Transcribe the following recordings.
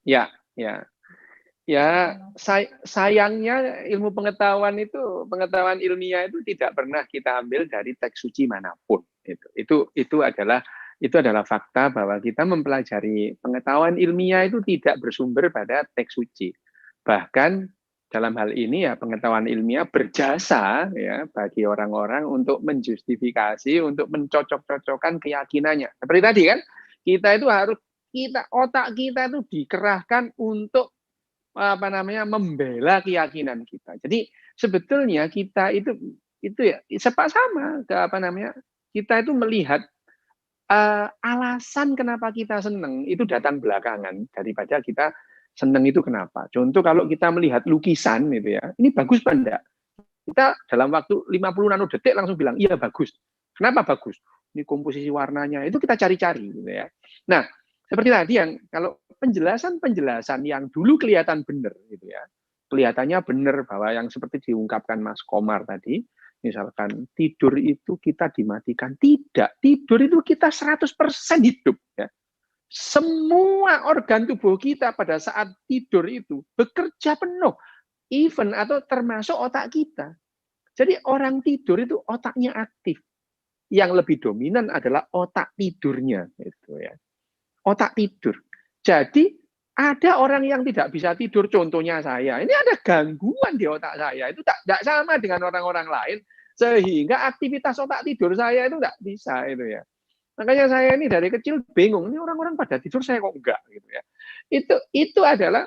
Ya, ya. Ya, sayangnya ilmu pengetahuan itu, pengetahuan ilmiah itu tidak pernah kita ambil dari teks suci manapun. Itu adalah fakta bahwa kita mempelajari pengetahuan ilmiah itu tidak bersumber pada teks suci. Bahkan dalam hal ini ya pengetahuan ilmiah berjasa ya bagi orang-orang untuk menjustifikasi, untuk mencocok-cocokkan keyakinannya. Seperti tadi kan, otak kita itu dikerahkan untuk membela keyakinan kita. Jadi sebetulnya kita itu ya sama ke kita itu melihat alasan kenapa kita senang itu datang belakangan daripada kita senang itu kenapa. Contoh kalau kita melihat lukisan itu ya, ini bagus apa enggak? Kita dalam waktu 50 nanodetik langsung bilang iya bagus. Kenapa bagus? Ini komposisi warnanya itu kita cari-cari gitu ya. Nah, seperti tadi yang kalau penjelasan-penjelasan yang dulu kelihatan benar gitu ya. Kelihatannya benar bahwa yang seperti diungkapkan Mas Komar tadi, misalkan tidur itu kita dimatikan, tidak. Tidur itu kita 100% hidup ya. Semua organ tubuh kita pada saat tidur itu bekerja penuh, even atau termasuk otak kita. Jadi orang tidur itu otaknya aktif. Yang lebih dominan adalah otak tidurnya, gitu ya. Otak tidur. Jadi ada orang yang tidak bisa tidur, contohnya saya. Ini ada gangguan di otak saya. Itu tidak sama dengan orang-orang lain, sehingga aktivitas otak tidur saya itu tidak bisa itu ya. Makanya saya ini dari kecil bingung, ini orang-orang pada tidur saya kok enggak gitu ya. Itu adalah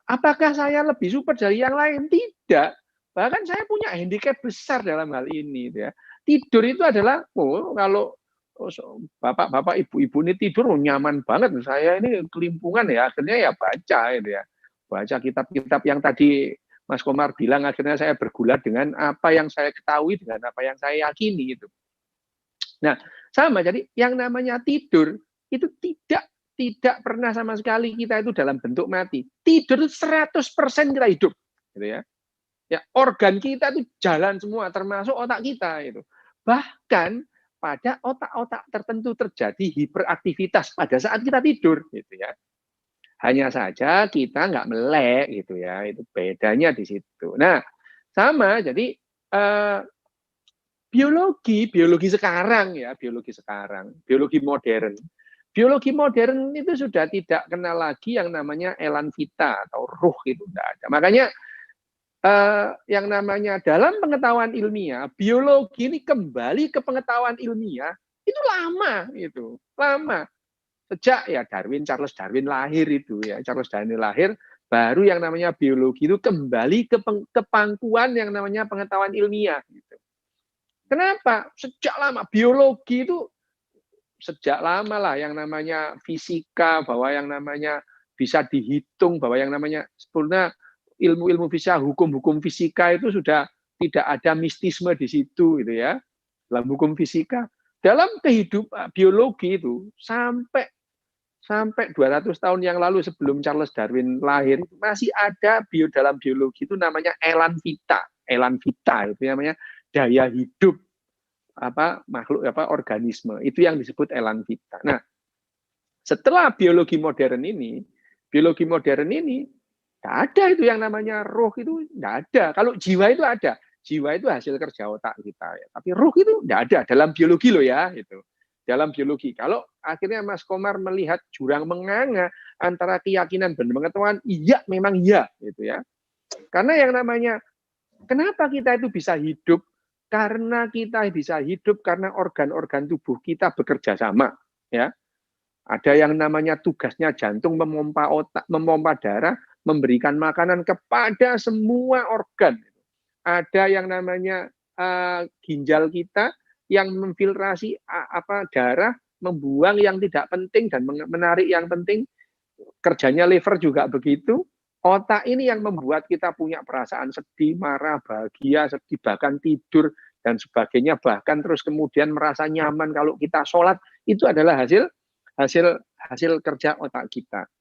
apakah saya lebih super dari yang lain? Tidak. Bahkan saya punya handicap besar dalam hal ini. Ya. Tidur itu adalah, kalau bapak-bapak, ibu-ibu ini tidur nyaman banget. Saya ini kelimpungan ya, akhirnya ya baca. Gitu ya. Baca kitab-kitab yang tadi Mas Komar bilang, akhirnya saya bergulat dengan apa yang saya ketahui, dengan apa yang saya yakini. Gitu. Nah, sama. Jadi yang namanya tidur, itu tidak pernah sama sekali kita itu dalam bentuk mati. Tidur itu 100% kita hidup, gitu ya. Ya, organ kita itu jalan semua, termasuk otak kita itu. Bahkan pada otak-otak tertentu terjadi hiperaktivitas pada saat kita tidur, gitu ya. Hanya saja kita nggak melek, gitu ya. Itu bedanya di situ. Nah, sama. Jadi biologi sekarang ya, biologi modern. Biologi modern itu sudah tidak kenal lagi yang namanya elan vita atau ruh, itu tidak ada. Makanya yang namanya dalam pengetahuan ilmiah, biologi ini kembali ke pengetahuan ilmiah itu lama. Sejak ya Charles Darwin lahir itu ya, Charles Darwin lahir, baru yang namanya biologi itu kembali ke pangkuan yang namanya pengetahuan ilmiah. Gitu. Kenapa? Sejak lama biologi itu sejak lama lah yang namanya fisika, bahwa yang namanya bisa dihitung, bahwa yang namanya sebenarnya ilmu-ilmu fisika, hukum-hukum fisika itu sudah tidak ada mistisme di situ gitu ya. Dalam hukum fisika, dalam kehidupan biologi itu sampai 200 tahun yang lalu sebelum Charles Darwin lahir masih ada dalam biologi itu namanya elan vita. Elan vita itu namanya daya hidup makhluk organisme, itu yang disebut elan vita. Nah, setelah biologi modern ini nggak ada itu yang namanya roh, itu nggak ada. Kalau jiwa itu ada, jiwa itu hasil kerja otak kita ya. Tapi roh itu nggak ada dalam biologi loh ya, itu dalam biologi. Kalau akhirnya Mas Komar melihat jurang menganga antara keyakinan dan pengetahuan, iya memang iya gitu ya. Karena yang namanya kenapa kita itu bisa hidup? Karena kita bisa hidup karena organ-organ tubuh kita bekerja sama, ya. Ada yang namanya tugasnya jantung memompa otak, memompa darah, memberikan makanan kepada semua organ. Ada yang namanya ginjal kita yang memfiltrasi darah, membuang yang tidak penting dan menarik yang penting. Kerjanya liver juga begitu. Otak ini yang membuat kita punya perasaan sedih, marah, bahagia, sedih, bahkan tidur dan sebagainya, bahkan terus kemudian merasa nyaman kalau kita sholat, itu adalah hasil kerja otak kita.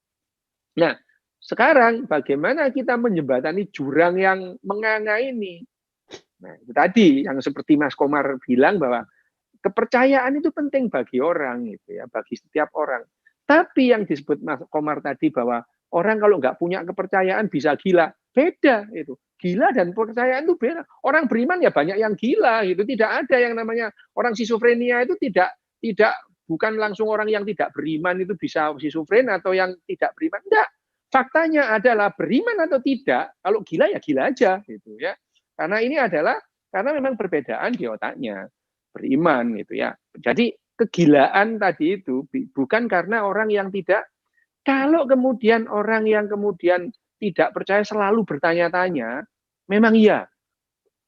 Nah, sekarang bagaimana kita menjembatani jurang yang menganga ini? Nah, itu tadi yang seperti Mas Komar bilang bahwa kepercayaan itu penting bagi orang, gitu ya, bagi setiap orang. Tapi yang disebut Mas Komar tadi bahwa Orang kalau nggak punya kepercayaan bisa gila. Beda itu. Gila dan kepercayaan itu beda. Orang beriman ya banyak yang gila gitu. Tidak ada yang namanya orang skizofrenia itu tidak bukan langsung orang yang tidak beriman itu bisa skizofren atau yang tidak beriman. Enggak. Faktanya adalah beriman atau tidak, kalau gila ya gila aja gitu ya. Karena ini adalah karena memang perbedaan di otaknya. Beriman gitu ya. Jadi kegilaan tadi itu bukan karena orang yang tidak. Kalau kemudian orang yang kemudian tidak percaya selalu bertanya-tanya, memang iya,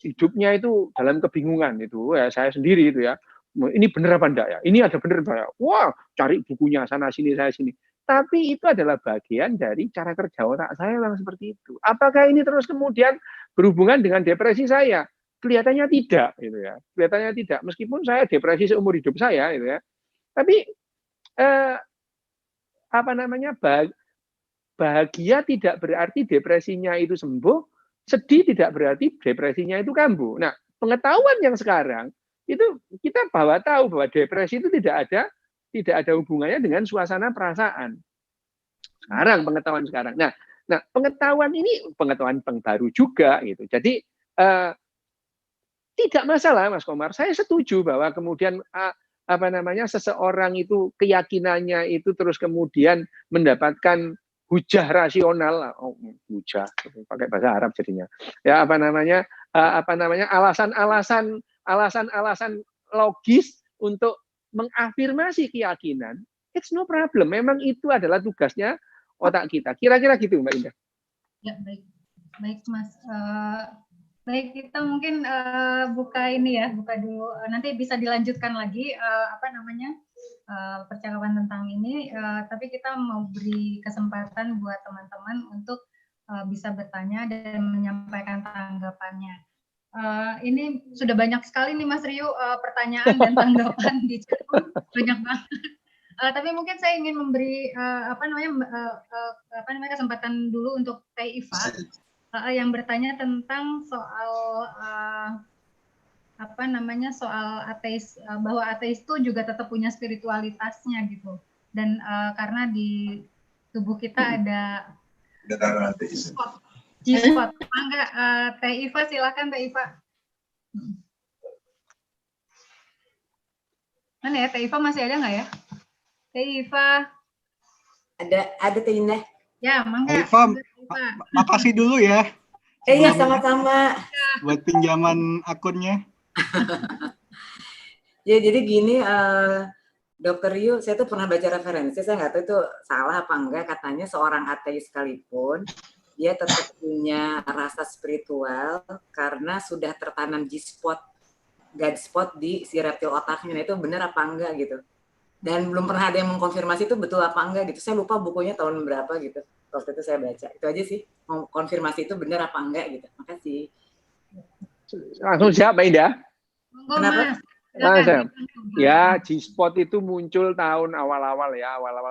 hidupnya itu dalam kebingungan itu ya, saya sendiri itu ya. Ini benar apa enggak ya? Ini ada benar apa ya? Wah, cari bukunya sana sini saya sini. Tapi itu adalah bagian dari cara kerja otak saya yang seperti itu. Apakah ini terus kemudian berhubungan dengan depresi saya? Kelihatannya tidak gitu ya. Kelihatannya tidak. Meskipun saya depresi seumur hidup saya gitu ya. Tapi eh, apa namanya bahagia tidak berarti depresinya itu sembuh, sedih tidak berarti depresinya itu kambuh. Nah, pengetahuan yang sekarang itu kita tahu bahwa depresi itu tidak ada hubungannya dengan suasana perasaan. Sekarang pengetahuan sekarang. Nah, pengetahuan ini pengetahuan baru juga gitu. Jadi tidak masalah Mas Komar. Saya setuju bahwa kemudian seseorang itu keyakinannya itu terus kemudian mendapatkan hujah rasional, hujah pakai bahasa Arab jadinya. Ya alasan-alasan logis untuk mengafirmasi keyakinan. It's no problem. Memang itu adalah tugasnya otak kita. Kira-kira gitu Mbak Indah. Ya, baik. Baik Mas. Baik, kita mungkin buka dulu. Nanti bisa dilanjutkan lagi percakapan tentang ini. Tapi kita mau beri kesempatan buat teman-teman untuk bisa bertanya dan menyampaikan tanggapannya. Ini sudah banyak sekali nih Mas Ryu pertanyaan dan tanggapan di chat room, banyak banget. Tapi mungkin saya ingin memberi kesempatan dulu untuk Teh Iva. Yang bertanya tentang soal soal ateis, bahwa ateis itu juga tetap punya spiritualitasnya gitu, dan karena di tubuh kita ada G-spot. Enggak, Teh Iva silakan Teh Iva. Mana ya Teh Iva, masih ada nggak ya? Teh Iva. Ada Teh Indah. Ya, mangga. Iva, makasih dulu ya. Iya, sama-sama. Buat pinjaman akunnya. Ya, jadi gini, Dokter Yu, saya tuh pernah baca referensi, saya nggak tahu itu salah apa enggak, katanya seorang ateis sekalipun, dia tetap punya rasa spiritual karena sudah tertanam G-spot, God spot di si reptil otaknya. Nah, itu benar apa enggak gitu. Dan belum pernah ada yang mengkonfirmasi itu betul apa enggak gitu. Saya lupa bukunya tahun berapa gitu. Waktu itu saya baca. Itu aja sih. Mau konfirmasi itu benar apa enggak gitu. Makasih. Langsung siap Mbak Indah? Kenapa? Ya, G-spot itu muncul tahun awal-awal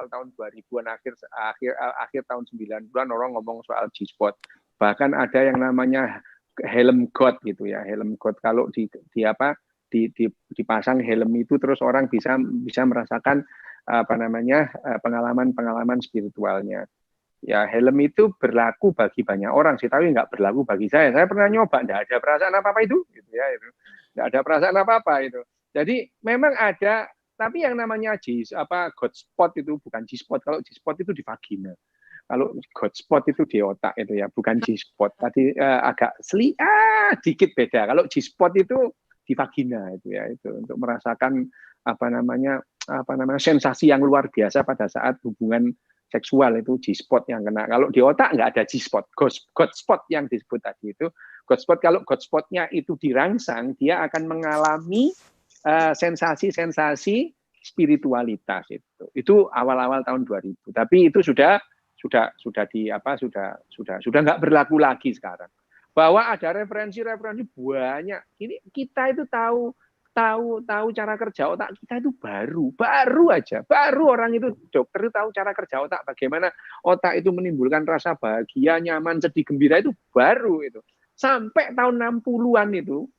tahun 2000-an, akhir tahun 90-an orang ngomong soal G-spot. Bahkan ada yang namanya helm god gitu ya, helm god. Kalau dipasang helm itu terus orang bisa merasakan pengalaman spiritualnya. Ya, helm itu berlaku bagi banyak orang sih, tapi nggak berlaku bagi saya. Saya pernah nyoba, nggak ada perasaan apa-apa itu, gitu ya, itu. Nggak ada perasaan apa-apa itu. Jadi memang ada, tapi yang namanya God spot itu bukan G-spot. Kalau G-spot itu di vagina. Kalau God spot itu di otak itu ya, bukan G-spot. Tadi agak dikit beda. Kalau G-spot itu di vagina itu ya, itu untuk merasakan sensasi yang luar biasa pada saat hubungan seksual, itu G-spot yang kena. Kalau di otak nggak ada G-spot. God spot yang disebut tadi itu God spot. Kalau God spotnya itu dirangsang, dia akan mengalami sensasi-sensasi spiritualitas itu. Itu awal-awal tahun 2000. Tapi itu sudah nggak berlaku lagi sekarang. Bahwa ada referensi-referensi banyak. Ini kita itu tahu cara kerja otak kita itu baru orang itu dokter itu tahu cara kerja otak, bagaimana otak itu menimbulkan rasa bahagia, nyaman, sedih, gembira, itu baru itu. Sampai tahun 60-an itu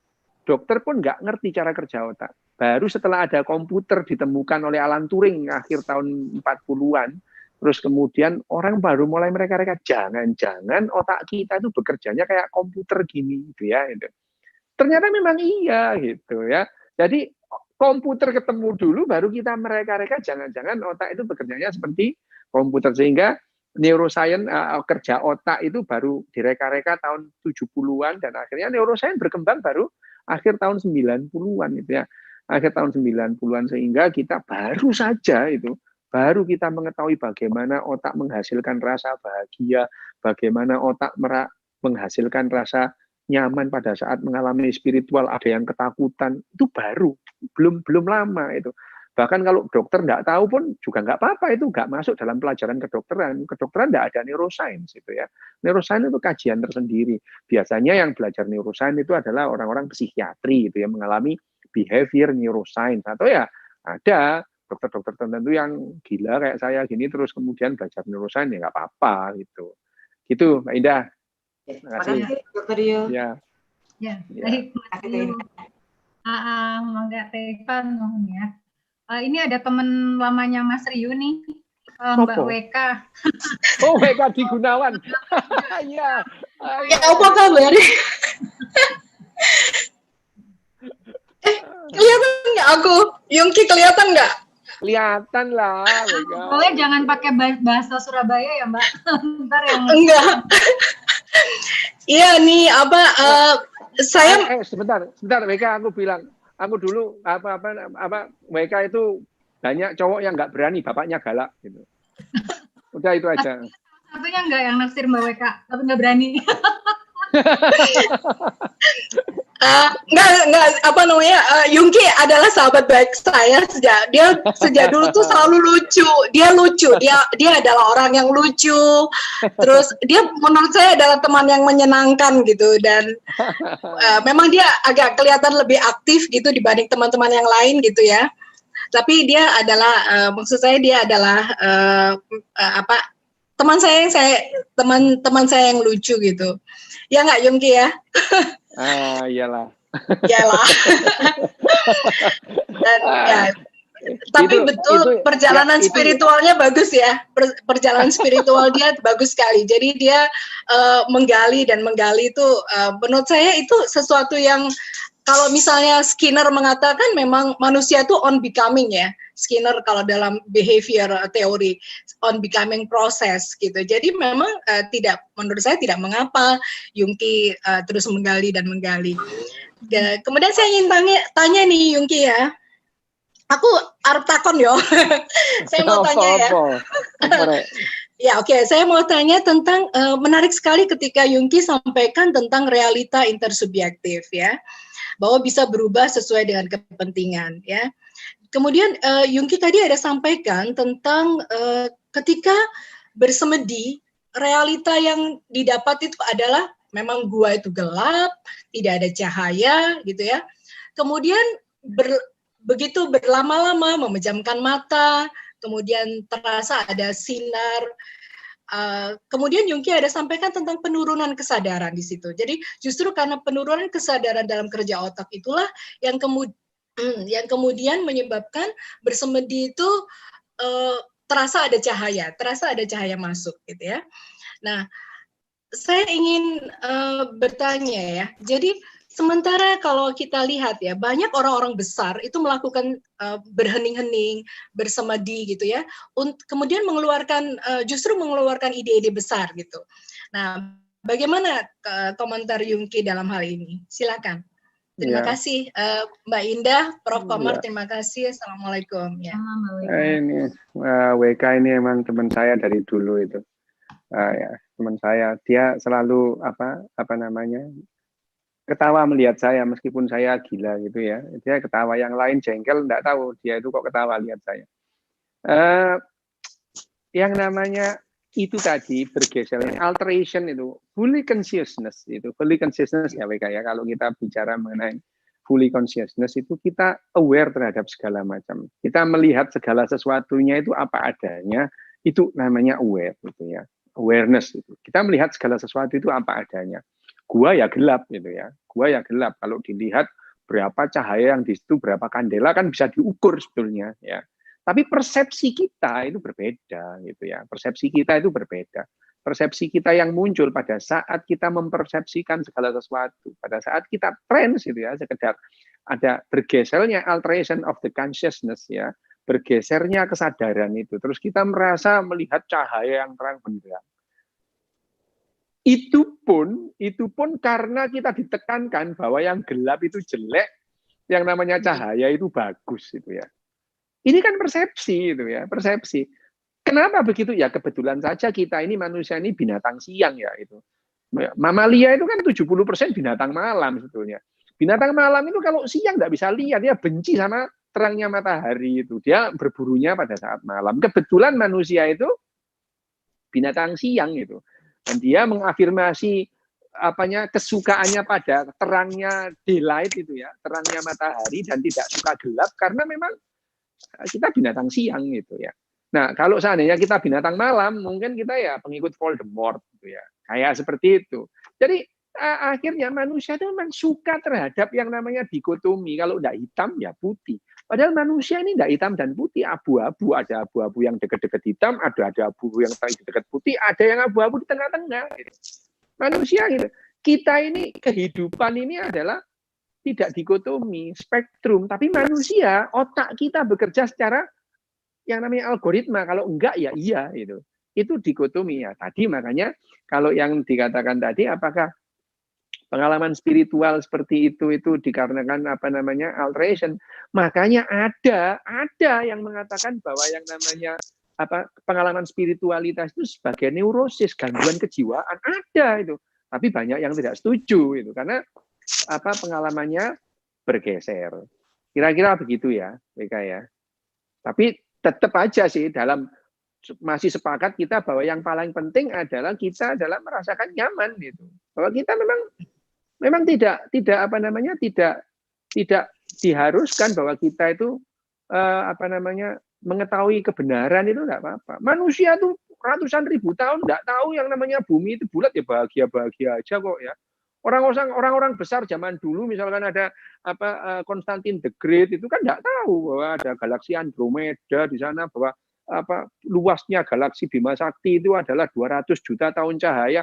dokter pun nggak ngerti cara kerja otak. Baru setelah ada komputer ditemukan oleh Alan Turing akhir tahun 40-an, Terus kemudian orang baru mulai mereka-reka, jangan-jangan otak kita itu bekerjanya kayak komputer gini, gitu ya. Gitu. Ternyata memang iya, gitu ya. Jadi komputer ketemu dulu, baru kita mereka-reka, jangan-jangan otak itu bekerjanya seperti komputer. Sehingga neuroscience, kerja otak itu baru direka-reka tahun 70-an, dan akhirnya neuroscience berkembang baru akhir tahun 90-an, gitu ya. Akhir tahun 90-an, sehingga kita baru saja itu, baru kita mengetahui bagaimana otak menghasilkan rasa bahagia, bagaimana otak menghasilkan rasa nyaman pada saat mengalami spiritual, ada yang ketakutan, itu baru, belum lama itu. Bahkan kalau dokter nggak tahu pun juga nggak apa-apa, itu nggak masuk dalam pelajaran kedokteran. Kedokteran nggak ada neuroscience itu ya. Neuroscience itu kajian tersendiri. Biasanya yang belajar neuroscience itu adalah orang-orang psikiatri itu yang mengalami behavior neuroscience, atau ya ada dokter-dokter tertentu yang gila kayak saya gini terus kemudian belajar neuroscience, ya nggak apa-apa gitu. Gitu, Mbak Indah. Terima kasih, Dr. Rio. Ya. Ya, baik, Mas Rio. Mangga Tepan ya. Ini ada teman lamanya Mas Rio nih, Mbak WK. Oh, WK di Gunawan. Iya. Ya, apa kabar? Kelihatan nggak aku? Yungki kelihatan nggak? Kelihatan lah, WK. Boleh jangan pakai bahasa Surabaya ya, Mbak. Ntar yang Enggak. Iya nih, saya sebentar WK, aku bilang, aku dulu WK itu banyak cowok yang nggak berani, bapaknya galak gitu. Udah itu aja. Satunya nggak yang naksir Mbak WK, tapi nggak berani. Yungki adalah sahabat baik saya sejak dulu tuh selalu lucu. Dia lucu, dia adalah orang yang lucu. Terus dia menurut saya adalah teman yang menyenangkan gitu, dan memang dia agak kelihatan lebih aktif gitu dibanding teman-teman yang lain gitu ya. Tapi dia adalah maksud saya dia adalah teman saya yang lucu gitu. Ya nggak, Yungki ya? Iyalah. Iyalah. Dan, ya, tapi betul perjalanan spiritualnya bagus ya. Perjalanan spiritual dia bagus sekali. Jadi dia menggali itu menurut saya itu sesuatu yang, kalau misalnya Skinner mengatakan memang manusia itu on becoming ya. Skinner kalau dalam behavior teori, on becoming process gitu. Jadi memang menurut saya tidak mengapa Yungki terus menggali. Kemudian saya ingin tanya nih Yungki ya. Aku arep takon yo. Saya mau tanya ya. Ya, oke. Saya mau tanya tentang menarik sekali ketika Yungki sampaikan tentang realita intersubjektif ya. Bahwa bisa berubah sesuai dengan kepentingan ya. Kemudian Yungki tadi ada sampaikan tentang ketika bersemedi, realita yang didapat itu adalah memang gua itu gelap, tidak ada cahaya gitu ya. Kemudian begitu berlama-lama memejamkan mata, kemudian terasa ada sinar. Kemudian Yungki ada sampaikan tentang penurunan kesadaran di situ. Jadi justru karena penurunan kesadaran dalam kerja otak itulah yang kemudian menyebabkan bersemedi itu terasa ada cahaya masuk gitu ya. Nah, saya ingin bertanya ya. Jadi sementara kalau kita lihat ya, banyak orang-orang besar itu melakukan berhening-hening, bersemedi gitu ya, kemudian justru mengeluarkan ide-ide besar gitu. Nah, bagaimana komentar Yungki dalam hal ini? Silakan. Terima kasih Mbak Indah, Prof. Komar, terima kasih. Assalamualaikum. Ya. Ini WK ini emang teman saya dari dulu itu. Ya, teman saya. Dia selalu ketawa melihat saya meskipun saya gila gitu ya. Dia ketawa, yang lain jengkel, enggak tahu dia itu kok ketawa lihat saya. Yang namanya itu tadi bergeser, alteration itu fully consciousness ya WK ya. Kalau kita bicara mengenai fully consciousness itu kita aware terhadap segala macam, kita melihat segala sesuatunya itu apa adanya, itu namanya aware gitu ya, awareness itu. Kita melihat segala sesuatu itu apa adanya. Gua ya gelap gitu ya, kalau dilihat berapa cahaya yang di situ, berapa kandela kan bisa diukur sebetulnya ya. Tapi persepsi kita itu berbeda, gitu ya. Persepsi kita itu berbeda. Persepsi kita yang muncul pada saat kita mempersepsikan segala sesuatu, pada saat kita trans, gitu ya, sekedar ada bergesernya alteration of the consciousness, ya, bergesernya kesadaran itu. Terus kita merasa melihat cahaya yang terang benderang. Itu pun karena kita ditekankan bahwa yang gelap itu jelek, yang namanya cahaya itu bagus, itu ya. Ini kan persepsi, itu ya, persepsi. Kenapa begitu? Ya kebetulan saja kita ini manusia ini binatang siang ya itu. Mamalia itu kan 70% binatang malam sebetulnya. Binatang malam itu kalau siang nggak bisa lihat, dia benci sama terangnya matahari itu. Dia berburunya pada saat malam. Kebetulan manusia itu binatang siang itu. Dan dia mengafirmasi kesukaannya pada terangnya daylight itu ya, terangnya matahari dan tidak suka gelap karena memang kita binatang siang gitu ya. Nah, kalau seandainya kita binatang malam, mungkin kita ya pengikut Voldemort gitu ya. Kayak seperti itu. Jadi akhirnya manusia itu memang suka terhadap yang namanya dikotomi. Kalau tidak hitam ya putih. Padahal manusia ini tidak hitam dan putih, abu-abu. Ada abu-abu yang dekat-dekat hitam, ada abu-abu yang dekat putih, ada yang abu-abu di tengah-tengah. Manusia gitu. Kita ini kehidupan ini adalah tidak dikotomi, spektrum. Tapi manusia, otak kita bekerja secara yang namanya algoritma. Kalau enggak ya iya gitu. Itu dikotomi ya. Tadi makanya kalau yang dikatakan tadi apakah pengalaman spiritual seperti itu dikarenakan alteration. Makanya ada yang mengatakan bahwa yang namanya pengalaman spiritualitas itu sebagai neurosis, gangguan kejiwaan, ada itu. Tapi banyak yang tidak setuju itu karena pengalamannya bergeser. Kira-kira begitu ya, BK ya. Tapi tetap aja sih masih sepakat kita bahwa yang paling penting adalah kita merasakan nyaman gitu. Bahwa kita memang tidak diharuskan bahwa kita itu mengetahui kebenaran itu enggak apa-apa. Manusia tuh ratusan ribu tahun enggak tahu yang namanya bumi itu bulat ya bahagia-bahagia aja kok ya. Orang-orang besar zaman dulu misalkan ada Konstantin the Great itu kan enggak tahu bahwa ada galaksi Andromeda di sana, bahwa luasnya galaksi Bima Sakti itu adalah 200 juta tahun cahaya.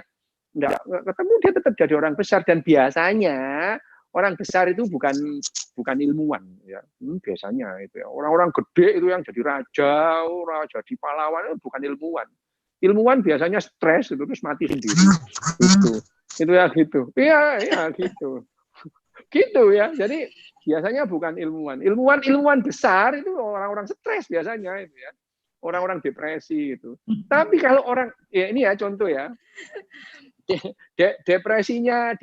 Enggak ketemu, dia tetap jadi orang besar. Dan biasanya orang besar itu bukan ilmuwan ya. Biasanya itu ya. Orang-orang gede itu yang jadi raja di pahlawan itu bukan ilmuwan. Ilmuwan biasanya stres itu terus mati sendiri. Itu ya gitu. Iya gitu. Gitu ya. Jadi biasanya bukan ilmuwan. Ilmuwan besar itu orang-orang stres biasanya itu ya. Orang-orang depresi itu. Tapi kalau orang ini ya contoh ya. Depresinya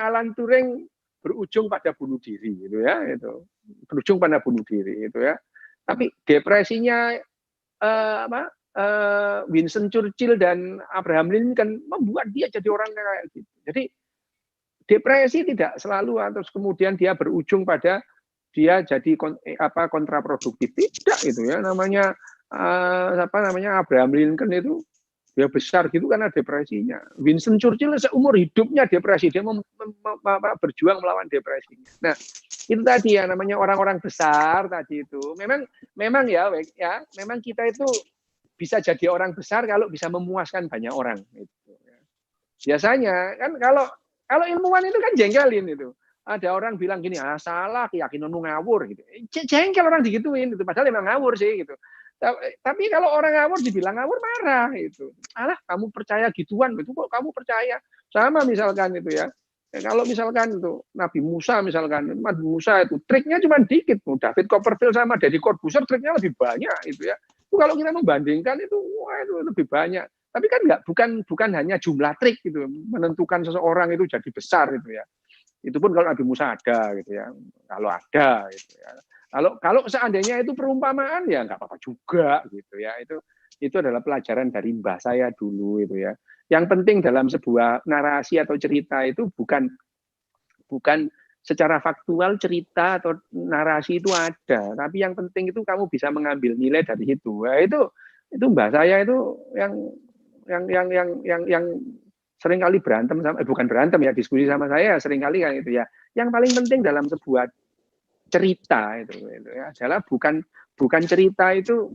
Alan Turing berujung pada bunuh diri gitu ya, itu berujung pada bunuh diri itu ya. Tapi depresinya Winston Churchill dan Abraham Lincoln membuat dia jadi orang kayak gitu. Jadi depresi tidak selalu atau kemudian dia berujung pada dia jadi kontraproduktif, tidak itu ya. Namanya Abraham Lincoln itu dia besar gitu karena depresinya. Winston Churchill seumur hidupnya depresi, dia berjuang melawan depresi. Nah, itu tadi ya namanya orang-orang besar tadi itu. Memang ya, memang kita itu bisa jadi orang besar kalau bisa memuaskan banyak orang. Gitu. Biasanya kan kalau ilmuwan itu kan jengkelin itu. Ada orang bilang gini, salah, keyakinan ngawur gitu. Jengkel orang digituin itu, padahal memang ngawur sih gitu. Tapi kalau orang ngawur dibilang ngawur marah itu. Alah, kamu percaya gituan itu kok kamu percaya. Sama misalkan itu ya. Kalau misalkan itu Nabi Musa misalkan, Nabi Musa itu triknya cuma dikit. David Copperfield sama Deddy Corbuzier triknya lebih banyak itu ya. Itu kalau kita membandingkan itu lebih banyak. Tapi kan bukan hanya jumlah trik gitu menentukan seseorang itu jadi besar itu ya. Itu pun kalau Nabi Musa ada gitu ya. Kalau ada gitu ya. Kalau seandainya itu perumpamaan ya nggak apa-apa juga gitu ya. Itu adalah pelajaran dari mbah saya dulu itu ya. Yang penting dalam sebuah narasi atau cerita itu bukan secara faktual cerita atau narasi itu ada, tapi yang penting itu kamu bisa mengambil nilai dari itu. Nah, itu mbah saya itu yang seringkali berantem sama bukan berantem ya, diskusi sama saya seringkali kan itu ya. Yang paling penting dalam sebuah cerita itu ya, adalah bukan bukan cerita itu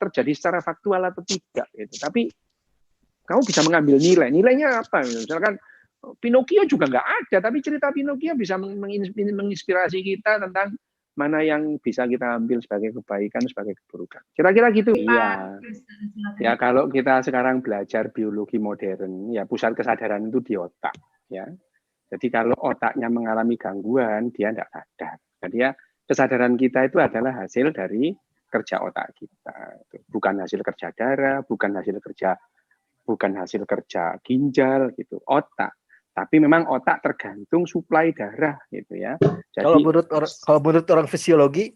terjadi secara faktual atau tidak gitu. Tapi kamu bisa mengambil nilai. Nilainya apa? Misalkan Pinocchio juga nggak ada, tapi cerita Pinocchio bisa menginspirasi kita tentang mana yang bisa kita ambil sebagai kebaikan, sebagai keburukan. Kira-kira gitu. Iya. Ya kalau kita sekarang belajar biologi modern, ya pusat kesadaran itu di otak. Ya. Jadi kalau otaknya mengalami gangguan, dia tidak sadar. Jadi ya kesadaran kita itu adalah hasil dari kerja otak kita. Bukan hasil kerja darah, bukan hasil kerja ginjal gitu, otak. Tapi memang otak tergantung suplai darah gitu ya. Jadi, kalau menurut orang fisiologi,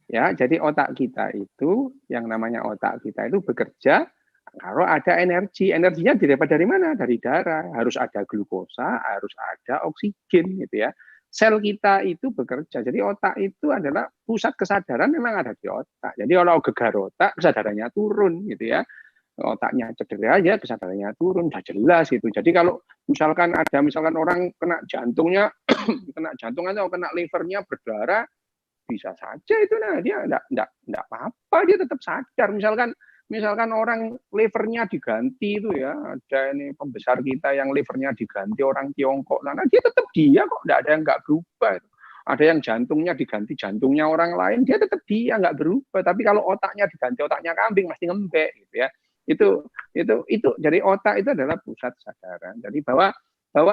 ya jadi otak kita itu yang namanya otak kita itu bekerja kalau ada energi. Energinya didapat dari mana? Dari darah. Harus ada glukosa, harus ada oksigen gitu ya. Sel kita itu bekerja. Jadi otak itu adalah pusat kesadaran memang ada di otak. Jadi kalau gegar otak kesadarannya turun gitu ya. Otaknya cedera ya kesadarannya turun, sudah jelas gitu. Jadi kalau misalkan orang kena jantungnya kena jantung atau kena livernya berdarah, bisa saja itu dia enggak apa-apa, dia tetap sadar. Misalkan orang livernya diganti itu ya, ada ini pembesar kita yang livernya diganti orang Tiongkok, nah dia tetap dia kok, enggak ada yang enggak berubah. Ada yang jantungnya diganti jantungnya orang lain, dia tetap dia enggak berubah. Tapi kalau otaknya diganti otaknya kambing, mesti ngembek gitu ya. Itu jadi otak itu adalah pusat kesadaran. Jadi bahwa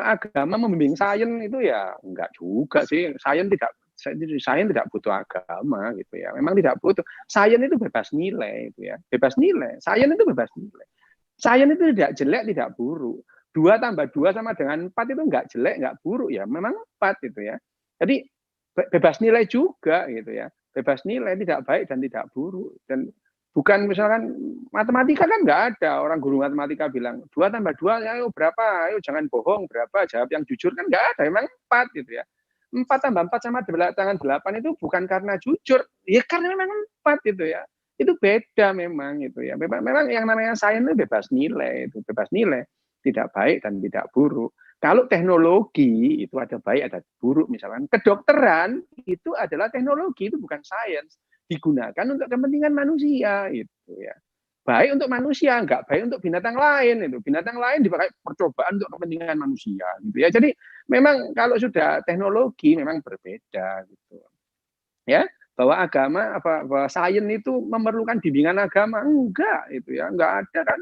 agama membimbing sains itu ya enggak juga sih. Sains tidak butuh agama gitu ya. Memang tidak butuh. Sains itu bebas nilai itu ya. Bebas nilai. Sains itu bebas nilai. Sains itu tidak jelek, tidak buruk. 2 tambah 2 sama dengan 4 itu enggak jelek, enggak buruk ya. Memang 4 itu ya. Jadi bebas nilai juga gitu ya. Bebas nilai, tidak baik dan tidak buruk. Dan bukan misalkan matematika kan nggak ada orang guru matematika bilang 2 tambah 2 ayo berapa, ayo jangan bohong berapa, jawab yang jujur, kan nggak ada, memang 4 gitu ya. 4 tambah 4 sama dengan 8 itu bukan karena jujur, ya karena memang 4 gitu ya. Itu beda memang gitu ya. Memang yang namanya sains itu bebas nilai, tidak baik dan tidak buruk. Kalau teknologi itu ada baik ada buruk, misalkan kedokteran itu adalah teknologi, itu bukan sains, digunakan untuk kepentingan manusia itu ya. Baik untuk manusia, enggak baik untuk binatang lain itu. Binatang lain dipakai percobaan untuk kepentingan manusia gitu ya. Jadi memang kalau sudah teknologi memang berbeda gitu. Ya, bahwa bahwa sains itu memerlukan bimbingan agama, enggak itu ya, enggak ada kan.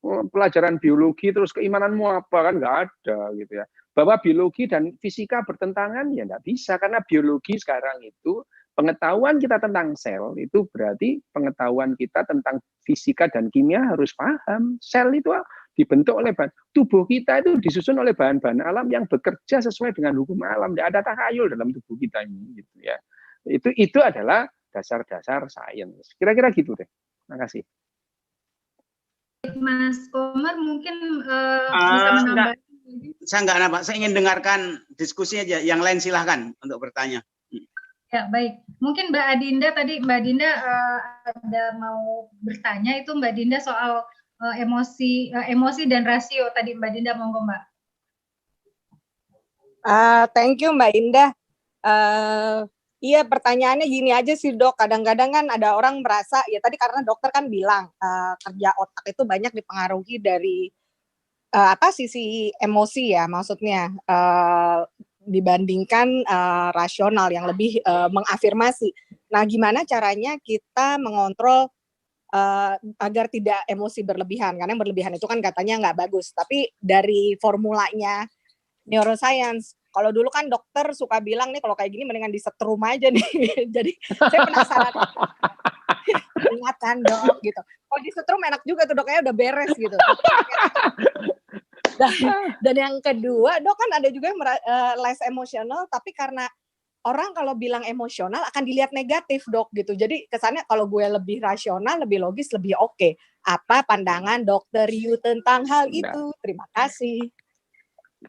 Pelajaran biologi terus keimananmu apa, kan nggak ada gitu ya. Bahwa biologi dan fisika bertentangan ya nggak bisa, karena biologi sekarang itu pengetahuan kita tentang sel itu berarti pengetahuan kita tentang fisika dan kimia harus paham. Sel itu dibentuk oleh tubuh kita itu disusun oleh bahan-bahan alam yang bekerja sesuai dengan hukum alam. Tidak ada takhayul dalam tubuh kita ini gitu ya. Itu adalah dasar-dasar sains. Kira-kira gitu deh. Terima kasih. Mas Komar mungkin bisa menambah. Saya nggak nampak. Saya ingin dengarkan diskusi aja. Yang lain silahkan untuk bertanya. Ya baik. Mungkin Mbak Adinda tadi ada mau bertanya itu Mbak Dinda soal emosi dan rasio tadi Mbak Dinda, monggo Mbak. Thank you Mbak Indah. Iya, pertanyaannya gini aja sih Dok, kadang-kadang kan ada orang merasa, ya tadi karena dokter kan bilang kerja otak itu banyak dipengaruhi dari sisi emosi ya, maksudnya dibandingkan rasional yang lebih mengafirmasi. Nah, gimana caranya kita mengontrol agar tidak emosi berlebihan, karena yang berlebihan itu kan katanya nggak bagus, tapi dari formulanya neuroscience, kalau dulu kan dokter suka bilang nih kalau kayak gini mendingan disetrum aja nih. Jadi saya penasaran. Ingat kan Dok gitu. Kalau disetrum enak juga tuh Dok, kayaknya udah beres gitu. Dan yang kedua Dok kan ada juga yang less emosional, tapi karena orang kalau bilang emosional akan dilihat negatif Dok gitu. Jadi kesannya kalau gue lebih rasional, lebih logis, lebih oke. Apa pandangan Dokter Yu tentang hal itu? Terima kasih.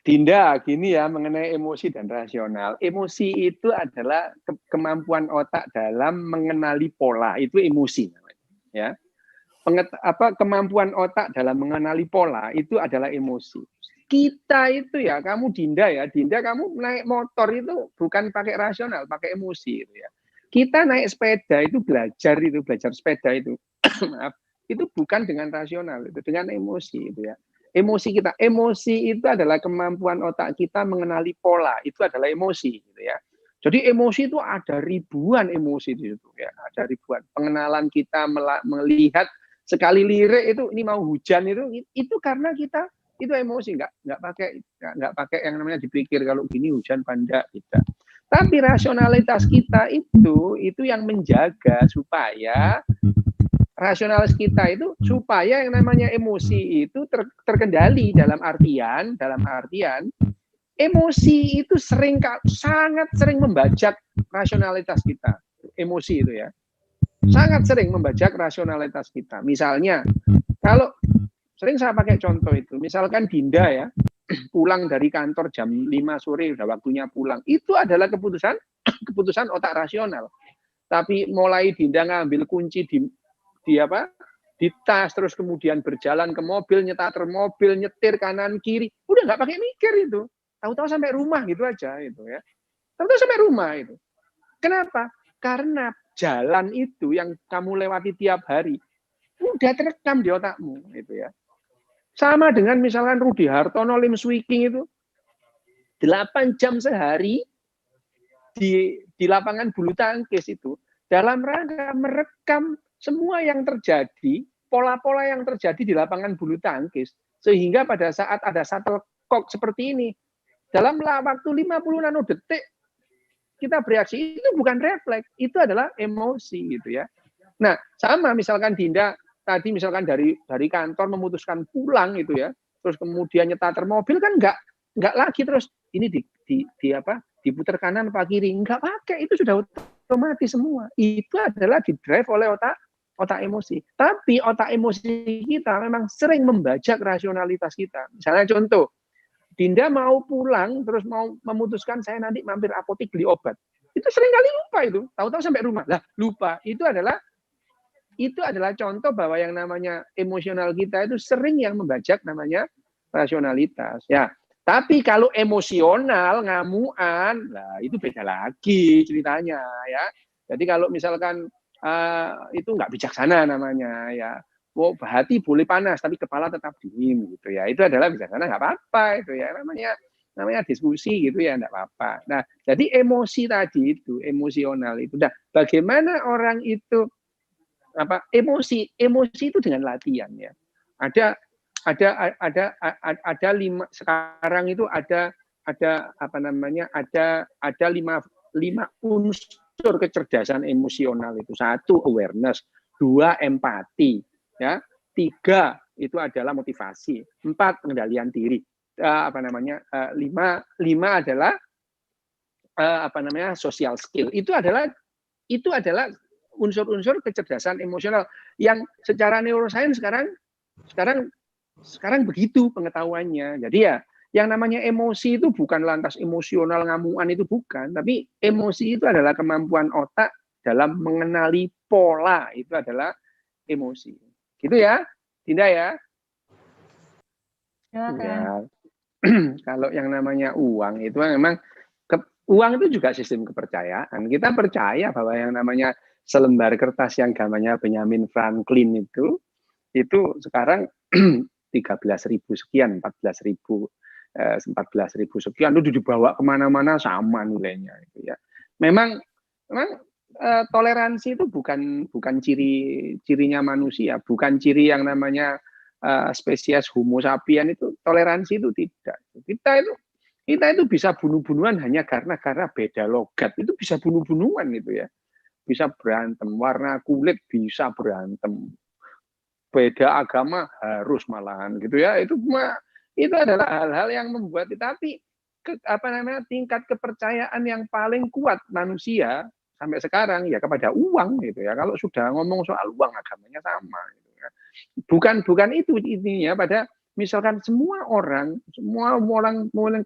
Dinda, gini ya mengenai emosi dan rasional. Emosi itu adalah kemampuan otak dalam mengenali pola, itu emosi namanya. Ya, kemampuan otak dalam mengenali pola itu adalah emosi. kita itu ya, kamu Dinda ya, Dinda kamu naik motor itu bukan pakai rasional, pakai emosi itu ya. Kita naik sepeda itu belajar sepeda itu, maaf, itu bukan dengan rasional, itu dengan emosi itu ya. Emosi kita, emosi itu adalah kemampuan otak kita mengenali pola, itu adalah emosi gitu ya. Jadi emosi itu ada ribuan emosi di situ ya, ada ribuan. Pengenalan kita melihat sekali lirik itu ini mau hujan itu karena kita itu emosi, nggak pakai yang namanya dipikir kalau gini hujan panda tidak. Tapi rasionalitas kita itu yang menjaga supaya rasionalis kita itu supaya yang namanya emosi itu terkendali dalam artian emosi itu sangat sering membajak rasionalitas kita. Emosi itu ya. Sangat sering membajak rasionalitas kita. Misalnya, kalau sering saya pakai contoh itu, misalkan Dinda ya, pulang dari kantor jam 5 sore, udah waktunya pulang. Itu adalah keputusan otak rasional. Tapi mulai Dinda ngambil kunci di tas, terus kemudian berjalan ke mobil, nyetir kanan kiri, udah nggak pakai mikir itu. Tahu-tahu sampai rumah gitu aja itu ya. Tahu-tahu sampai rumah itu. Kenapa? Karena jalan itu yang kamu lewati tiap hari udah terekam di otakmu itu ya. Sama dengan misalkan Rudi Hartono Lim Swicking itu 8 jam sehari di lapangan bulu tangkis itu dalam rangka merekam semua yang terjadi, pola-pola yang terjadi di lapangan bulu tangkis, sehingga pada saat ada shuttlecock seperti ini, dalam waktu 50 nanodetik kita bereaksi, itu bukan refleks, itu adalah emosi gitu ya. Nah, sama misalkan Dinda tadi misalkan dari kantor memutuskan pulang itu ya, terus kemudian nyetar mobil kan nggak lagi terus ini diputar kanan apa kiri, nggak pakai, itu sudah otomatis semua. Itu adalah didrive oleh otak emosi. Tapi otak emosi kita memang sering membajak rasionalitas kita. Misalnya contoh, Dinda mau pulang terus mau memutuskan saya nanti mampir apotek beli obat. Itu sering kali lupa itu. Tahu-tahu sampai rumah. Lah, lupa. Itu adalah contoh bahwa yang namanya emosional kita itu sering yang membajak namanya rasionalitas. Ya. Tapi kalau emosional, ngamuan, lah itu beda lagi ceritanya ya. Jadi kalau misalkan itu nggak bijaksana namanya ya. Oh, hati boleh panas tapi kepala tetap dingin gitu ya. Itu adalah bijaksana, nggak apa-apa itu ya. Namanya diskusi gitu ya, nggak apa-apa. Nah, jadi emosi tadi itu, emosional itu. Nah, bagaimana orang itu emosi itu dengan latihan ya. Ada 5 sekarang itu ada 5 unsur kecerdasan emosional itu. 1 awareness, 2 empati, ya. 3 itu adalah motivasi, 4 pengendalian diri, 5 adalah social skill. Itu adalah unsur-unsur kecerdasan emosional yang secara neuroscience sekarang begitu pengetahuannya. Jadi ya yang namanya emosi itu bukan lantas emosional ngamuan, itu bukan, tapi emosi itu adalah kemampuan otak dalam mengenali pola, itu adalah emosi. Gitu ya, Dinda ya. Ya. Kalau yang namanya uang itu memang uang itu juga sistem kepercayaan. Kita percaya bahwa yang namanya selembar kertas yang gambarnya Benjamin Franklin itu sekarang 13.000 sekian, 14.000 sekian itu dibawa kemana-mana sama nilainya itu ya. Memang toleransi itu bukan cirinya manusia, bukan ciri yang namanya spesies Homo sapien itu. Toleransi itu tidak. Kita itu bisa bunuh-bunuhan hanya karena beda logat, itu bisa bunuh-bunuhan gitu ya. Bisa berantem, warna kulit bisa berantem, beda agama harus malahan gitu ya. Itu adalah hal-hal yang membuat, tapi tingkat kepercayaan yang paling kuat manusia sampai sekarang ya kepada uang gitu ya. Kalau sudah ngomong soal uang, agamanya sama gitu ya. Bukan itu intinya. Pada misalkan semua orang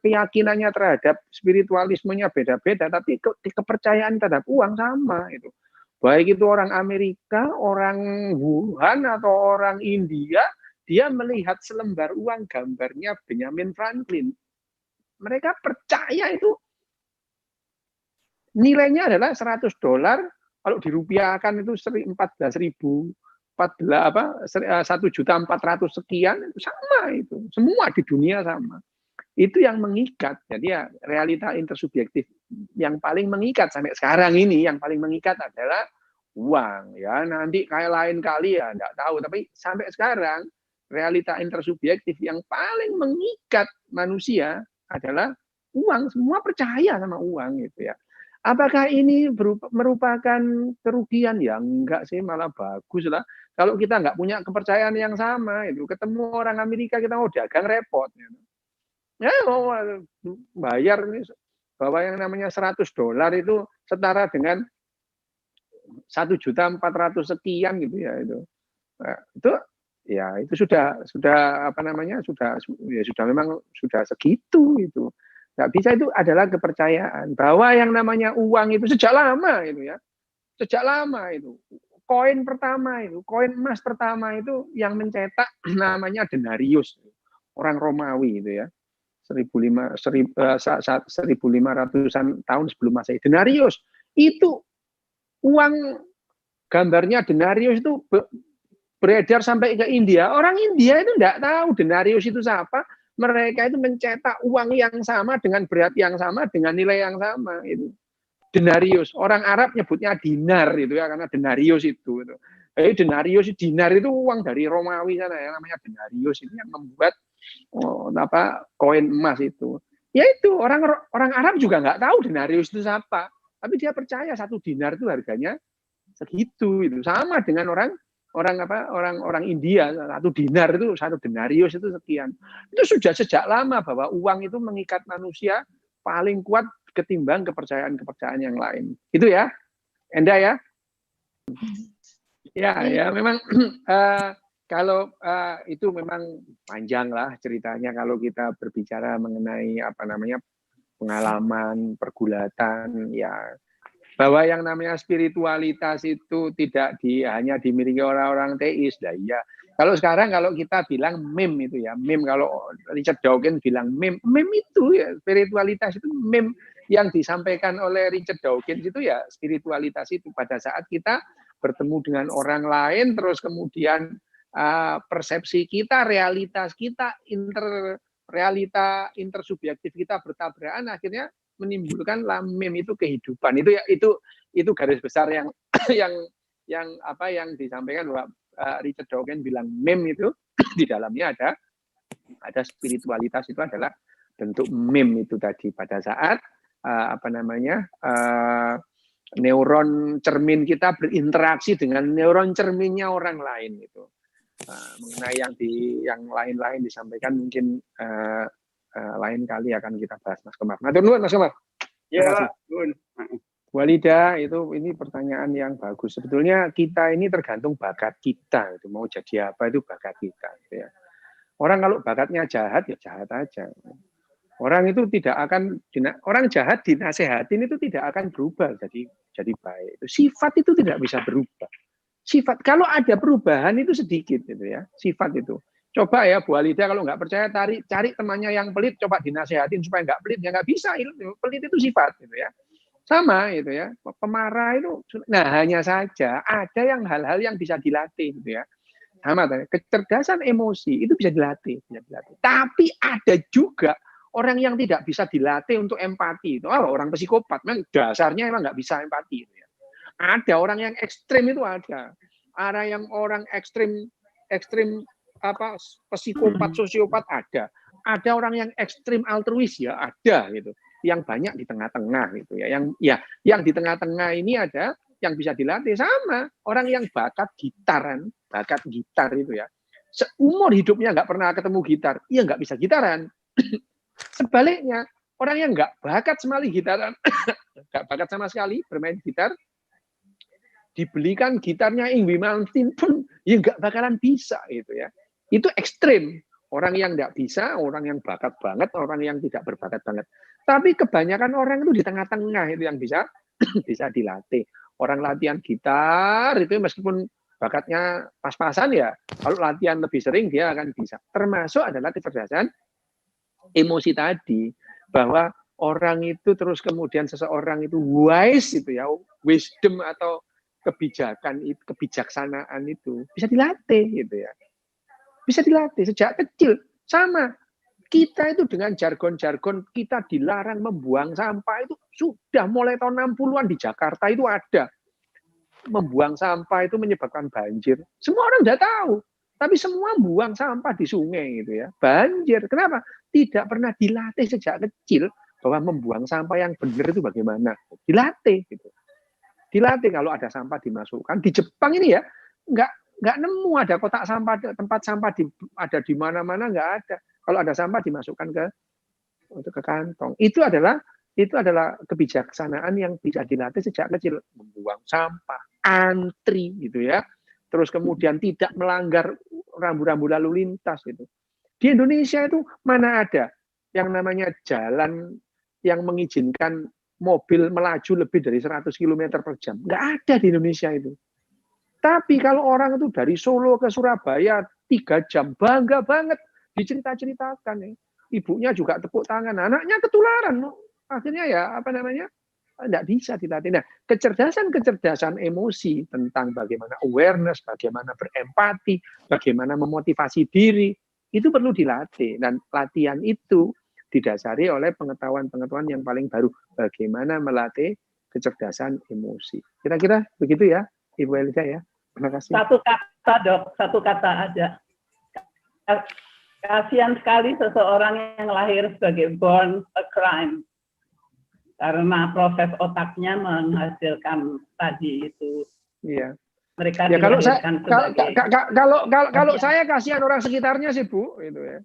keyakinannya terhadap spiritualismenya beda-beda, tapi kepercayaan terhadap uang sama itu. Baik itu orang Amerika, orang Wuhan, atau orang India, dia melihat selembar uang gambarnya Benjamin Franklin. Mereka percaya itu nilainya adalah $100, kalau dirupiahkan itu 1.400.000 sekian, itu sama itu. Semua di dunia sama. Itu yang mengikat. Jadi ya realita intersubjektif yang paling mengikat sampai sekarang ini, yang paling mengikat adalah uang. Ya nanti kayak lain kali ya enggak tahu, tapi sampai sekarang realita intersubjektif yang paling mengikat manusia adalah uang. Semua percaya sama uang gitu ya. Apakah ini merupakan kerugian? Ya enggak sih, malah bagus lah. Kalau kita nggak punya kepercayaan yang sama, itu ketemu orang Amerika kita mau dagang repot. Ya mau bayar ini bahwa yang namanya $100 itu setara dengan 1.400.000 sekian gitu ya itu. Nah, itu sudah apa namanya sudah memang sudah segitu itu. Nggak bisa, itu adalah kepercayaan bahwa yang namanya uang itu sejak lama itu ya. Sejak lama itu. Koin emas pertama itu yang mencetak namanya denarius. Orang Romawi itu ya. 1500-an tahun sebelum Masehi. Denarius itu uang gambarnya denarius itu beredar sampai ke India. Orang India itu enggak tahu denarius itu siapa. Mereka itu mencetak uang yang sama dengan berat yang sama dengan nilai yang sama itu. Denarius. Orang Arab nyebutnya dinar itu ya karena denarius itu. Denarius, dinar itu uang dari Romawi sana yang namanya denarius itu yang membuat koin emas itu. Ya itu orang Arab juga nggak tahu denarius itu siapa, tapi dia percaya 1 dinar itu harganya segitu itu. Sama dengan orang India, 1 dinar itu 1 denarius itu sekian. Itu sudah sejak lama bahwa uang itu mengikat manusia paling kuat ketimbang kepercayaan yang lain. Itu ya, Enda ya. Ya memang kalau itu memang panjang lah ceritanya kalau kita berbicara mengenai pengalaman pergulatan ya, bahwa yang namanya spiritualitas itu tidak hanya dimiliki orang-orang teis. Nah, iya. Kalau sekarang kalau kita bilang meme itu ya, meme kalau Richard Dawkins bilang meme itu ya spiritualitas itu meme yang disampaikan oleh Richard Dawkins itu ya spiritualitas itu pada saat kita bertemu dengan orang lain terus kemudian persepsi kita, realitas kita, realita intersubjektif kita bertabrakan akhirnya menimbulkan meme itu kehidupan. Itu garis besar yang disampaikan bahwa Richard Dawkins bilang meme itu di dalamnya ada spiritualitas itu adalah bentuk meme itu tadi pada saat neuron cermin kita berinteraksi dengan neuron cerminnya orang lain itu. Mengenai yang lain-lain disampaikan mungkin lain kali akan kita bahas, Mas Kemar. Matur nuwun, Mas Kemar. Ya, Walida, ini pertanyaan yang bagus. Sebetulnya kita ini tergantung bakat kita. Itu mau jadi apa itu bakat kita. Gitu ya. Orang kalau bakatnya jahat ya jahat aja. Orang itu orang jahat dinasehatin itu tidak akan berubah jadi baik. Sifat itu tidak bisa berubah. Sifat kalau ada perubahan itu sedikit gitu ya. Sifat itu. Coba ya Bu Alida kalau nggak percaya cari temannya yang pelit, coba dinasehatin supaya nggak pelit, ya nggak bisa. Pelit itu sifat gitu ya. Sama gitu ya. Pemarah itu. Nah hanya saja ada hal-hal yang bisa dilatih gitu ya. Sama kecerdasan emosi itu bisa dilatih. Tapi ada juga orang yang tidak bisa dilatih untuk empati. Orang psikopat, memang dasarnya emang nggak bisa empati. Gitu ya. Ada orang yang ekstrim itu ada. Ada yang orang ekstrim psikopat, sosiopat ada. Ada orang yang ekstrim altruis ya ada gitu. Yang banyak di tengah-tengah gitu ya. Yang di tengah-tengah ini ada yang bisa dilatih sama orang yang bakat gitar itu ya. Seumur hidupnya nggak pernah ketemu gitar, iya nggak bisa gitaran. Sebaliknya, orang yang nggak bakat sama sekali bermain gitar, dibelikan gitarnya Yngwie Malmsteen pun ya nggak bakalan bisa gitu ya. Itu ekstrim. Orang yang nggak bisa, orang yang bakat banget, orang yang tidak berbakat banget. Tapi kebanyakan orang itu di tengah-tengah itu yang bisa dilatih. Orang latihan gitar itu meskipun bakatnya pas-pasan ya, kalau latihan lebih sering dia akan bisa. Termasuk adalah kecerdasan emosi tadi, bahwa orang itu terus kemudian seseorang itu wise itu ya, wisdom atau kebijakan itu, kebijaksanaan itu bisa dilatih gitu ya. Bisa dilatih sejak kecil. Sama. Kita itu dengan jargon-jargon kita dilarang membuang sampah itu sudah mulai tahun 60-an di Jakarta itu ada. Membuang sampah itu menyebabkan banjir. Semua orang sudah tahu. Tapi semua buang sampah di sungai gitu ya. Banjir. Kenapa? Tidak pernah dilatih sejak kecil bahwa membuang sampah yang benar itu bagaimana. Dilatih gitu. Dilatih kalau ada sampah dimasukkan. Di Jepang ini ya nggak nemu ada kotak sampah, tempat sampah ada di mana-mana, nggak ada. Kalau ada sampah dimasukkan ke kantong. Itu adalah kebijaksanaan yang bisa dilatih sejak kecil. Membuang sampah, antri gitu ya. Terus kemudian tidak melanggar rambu-rambu lalu lintas gitu. Di Indonesia itu mana ada yang namanya jalan yang mengizinkan mobil melaju lebih dari 100 km per jam. Nggak ada di Indonesia itu. Tapi kalau orang itu dari Solo ke Surabaya 3 jam, bangga banget. Dicerita-ceritakan ya. Ibunya juga tepuk tangan, anaknya ketularan. Akhirnya ya tidak bisa dilatih. Nah, kecerdasan emosi tentang bagaimana awareness, bagaimana berempati, bagaimana memotivasi diri, itu perlu dilatih. Dan latihan itu didasari oleh pengetahuan-pengetahuan yang paling baru. Bagaimana melatih kecerdasan emosi. Kira-kira begitu ya, Ibu Elisa ya. Terima kasih. Satu kata dok, satu kata aja. Kasihan sekali seseorang yang lahir sebagai born a crime. Karena proses otaknya menghasilkan tadi itu. Iya. Mereka ya, kalau saya kasihan orang sekitarnya sih Bu, itu ya.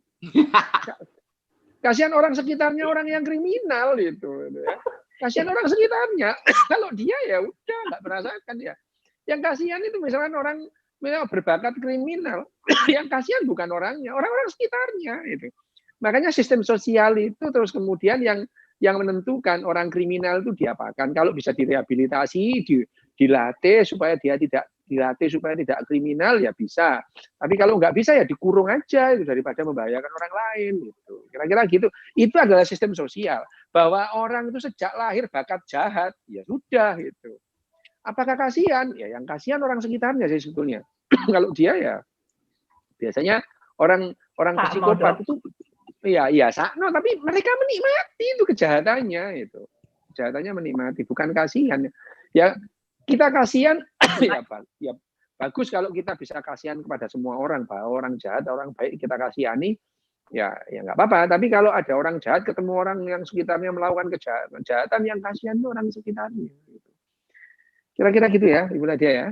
Kasihan orang sekitarnya, orang yang kriminal gitu ya. Kasihan orang sekitarnya. Kalau dia ya udah nggak merasakan ya. Yang kasihan itu misalkan orang berbakat kriminal, yang kasihan bukan orangnya, orang-orang sekitarnya itu. Makanya sistem sosial itu terus kemudian yang menentukan orang kriminal itu diapakan. Kalau bisa direhabilitasi, dilatih supaya dia tidak kriminal ya bisa. Tapi kalau nggak bisa ya dikurung aja itu daripada membahayakan orang lain gitu. Kira-kira gitu. Itu adalah sistem sosial bahwa orang itu sejak lahir bakat jahat, ya sudah gitu. Apakah kasihan? Ya yang kasihan orang sekitarnya sih sebetulnya. Kalau dia ya biasanya orang psikopat itu iya sakno, tapi mereka menikmati itu kejahatannya itu. Kejahatannya menikmati, bukan kasihan. Ya kita kasihan ya bagus kalau kita bisa kasihan kepada semua orang, bahwa orang jahat, orang baik kita kasihani. Ya nggak apa-apa. Tapi kalau ada orang jahat ketemu orang yang sekitarnya melakukan kejahatan, yang kasihan itu orang sekitarnya. Kira-kira gitu ya, Ibu Nadia ya.